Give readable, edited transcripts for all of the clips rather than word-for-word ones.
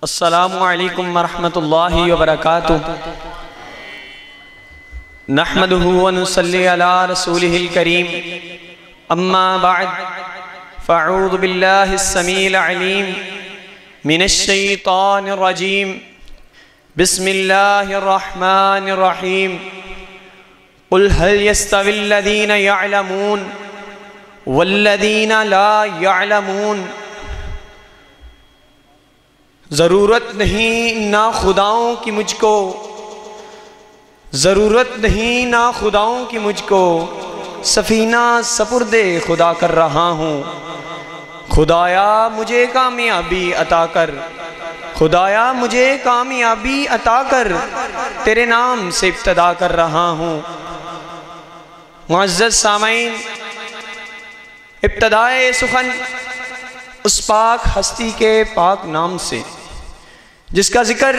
السلام علیکم ورحمۃ اللہ وبرکاتہ نحمدہ ونصلی علی رسولہ الکریم اما بعد فاعوذ باللہ السمیع العلیم من الشیطان الرجیم بسم اللہ الرحمن الرحیم قل هل يستوي الذین يعلمون والذین لا يعلمون ضرورت نہیں نا خداؤں کی مجھ کو، ضرورت نہیں نا خداؤں کی مجھ کو، سفینہ سپرد خدا کر رہا ہوں۔ خدایا مجھے کامیابی عطا کر، خدایا مجھے کامیابی عطا کر، تیرے نام سے ابتدا کر رہا ہوں۔ معزز سامعین، ابتدائے سخن اس پاک ہستی کے پاک نام سے جس کا ذکر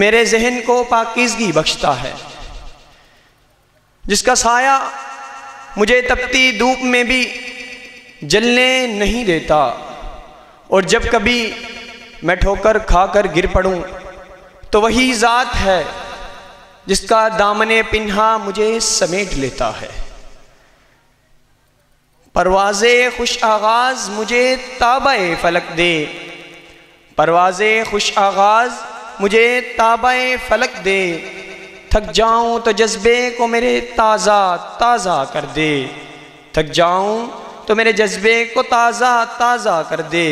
میرے ذہن کو پاکیزگی بخشتا ہے، جس کا سایہ مجھے تپتی دھوپ میں بھی جلنے نہیں دیتا، اور جب کبھی میں ٹھوکر کھا کر گر پڑوں تو وہی ذات ہے جس کا دامن پنہا مجھے سمیٹ لیتا ہے۔ پرواز خوش آغاز مجھے تابع فلک دے، پرواز خوش آغاز مجھے تابع فلک دے، تھک جاؤں تو جذبے کو میرے تازہ تازہ کر دے، تھک جاؤں تو میرے جذبے کو تازہ تازہ کر دے۔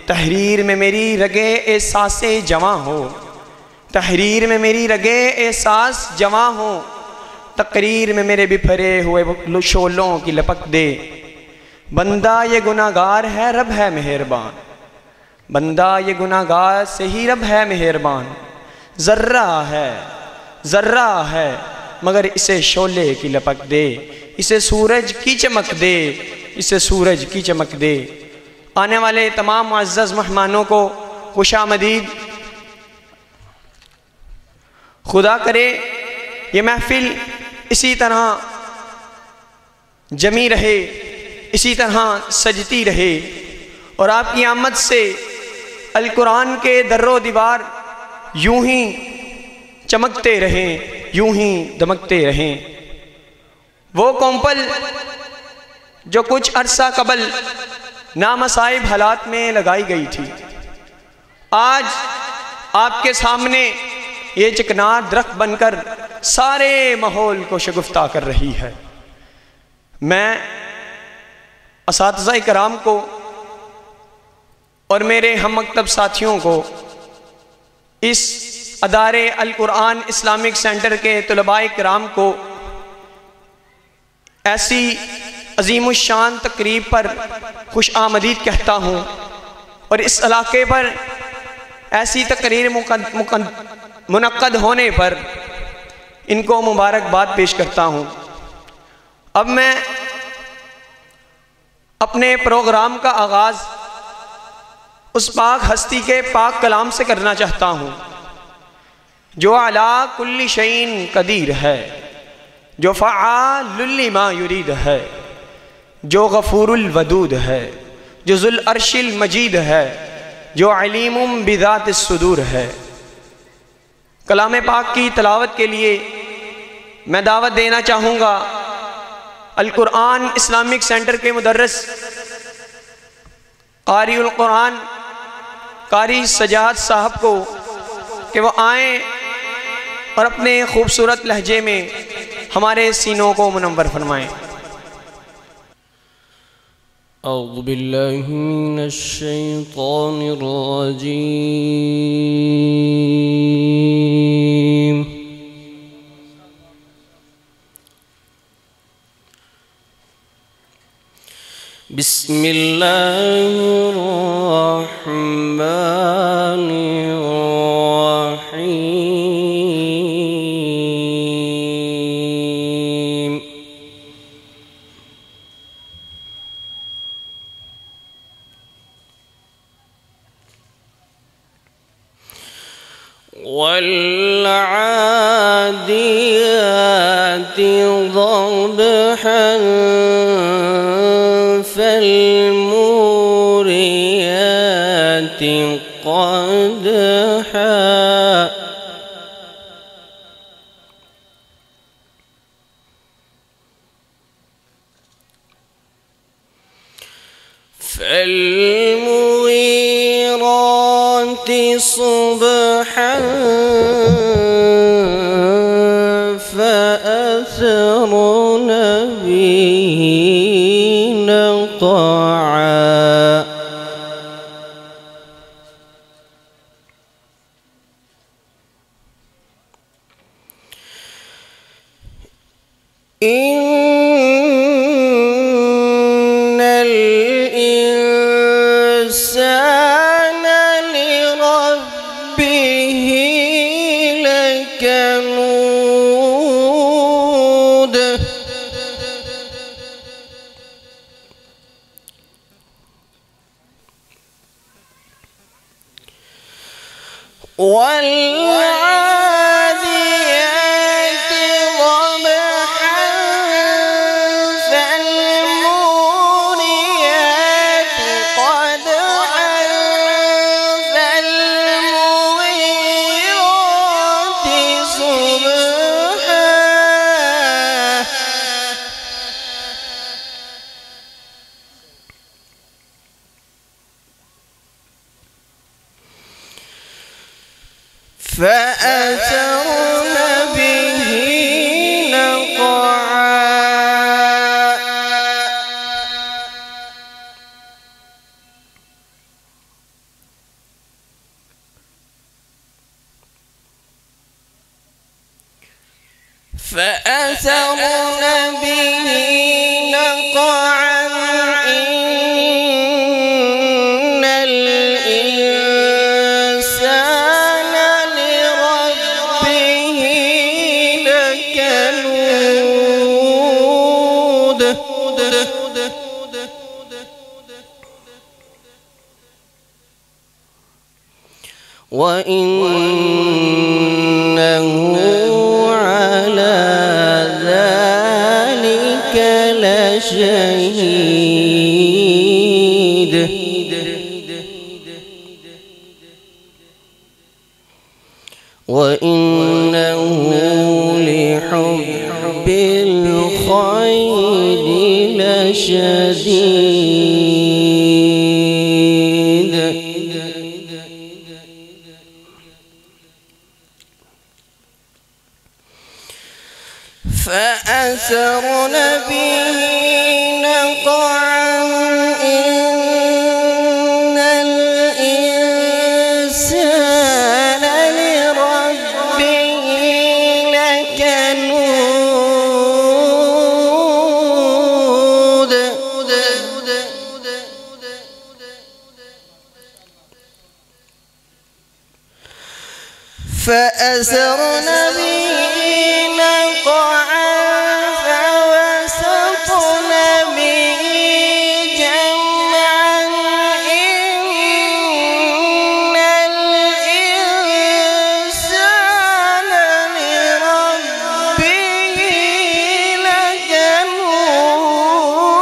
تحریر میں میری رگیں احساس جواں ہو، تحریر میں میری رگیں احساس جواں ہو، تقریر میں میرے بپھرے ہوئے شعلوں کی لپک دے۔ بندہ یہ گناہگار ہے رب ہے مہربان، بندہ یہ گناہگار سے ہی رب ہے مہربان۔ ذرہ ہے مگر اسے شعلے کی لپک دے، اسے سورج کی چمک دے، اسے سورج کی چمک دے۔ آنے والے تمام معزز مہمانوں کو خوش آمدید۔ خدا کرے یہ محفل اسی طرح جمی رہے، اسی طرح سجتی رہے، اور آپ کی آمد سے القرآن کے در و دیوار یوں ہی چمکتے رہیں، یوں ہی دمکتے رہیں۔ وہ کومپل جو کچھ عرصہ قبل نامصائب حالات میں لگائی گئی تھی، آج آپ کے سامنے یہ چکنار درخت بن کر سارے ماحول کو شگفتہ کر رہی ہے۔ میں اساتذہ کرام کو اور میرے ہم مکتب ساتھیوں کو، اس ادارے القرآن اسلامک سینٹر کے طلباء کرام کو ایسی عظیم الشان تقریب پر خوش آمدید کہتا ہوں، اور اس علاقے پر ایسی تقریر منعقد ہونے پر ان کو مبارکباد پیش کرتا ہوں۔ اب میں اپنے پروگرام کا آغاز اس پاک ہستی کے پاک کلام سے کرنا چاہتا ہوں جو علی کل شیء قدیر ہے، جو فعال لما یرید ہے، جو غفور الودود ہے، جو ذو العرش المجید ہے، جو علیم بذات الصدور ہے۔ کلام پاک کی تلاوت کے لیے میں دعوت دینا چاہوں گا القرآن اسلامک سینٹر کے مدرس قاری القرآن قاری سجاد صاحب کو کہ وہ آئیں اور اپنے خوبصورت لہجے میں ہمارے سینوں کو منور فرمائیں۔ اعوذ باللہ من الشیطان الرجیم، بسم اللہ الرحمن الرحیم۔ والعادیات ضبحا فالموريات قدحا فالمغيرات صبحا فأثرن به نقعا إن الإنسان لربه لكنود والعاديات ضبحا فالموريات قدحا فالمغيرات صبحا فأثرن به نقعا فأثرن به نقعا إن الإنسان لربه لكنود وإنه على ذلك لشهيد وإنه لحب الخير لشديد فأثرن به نقعا إن الإنسان لربه لكنود فأثرن به نقعا فوسطن به جمعا إن الإنسان لربه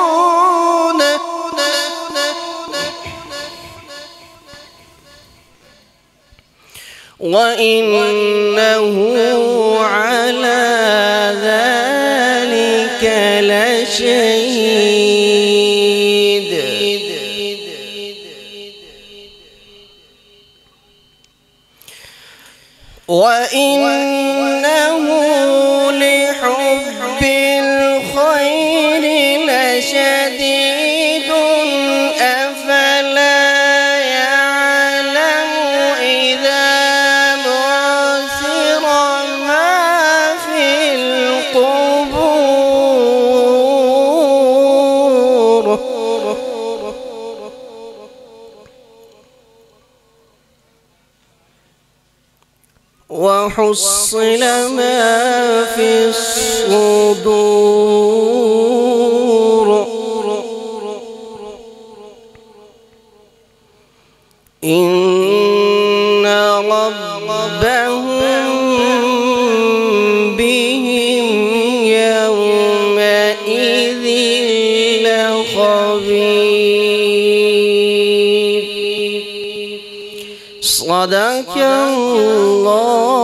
لكنود وإنه على ذلك لشهيد وإنه لحب الخير لشديد أفلا يعلم إذا بعثر ما في القبور وحصل ما في الصدور إن ربهم بهم يومئذ لخبير صدق الله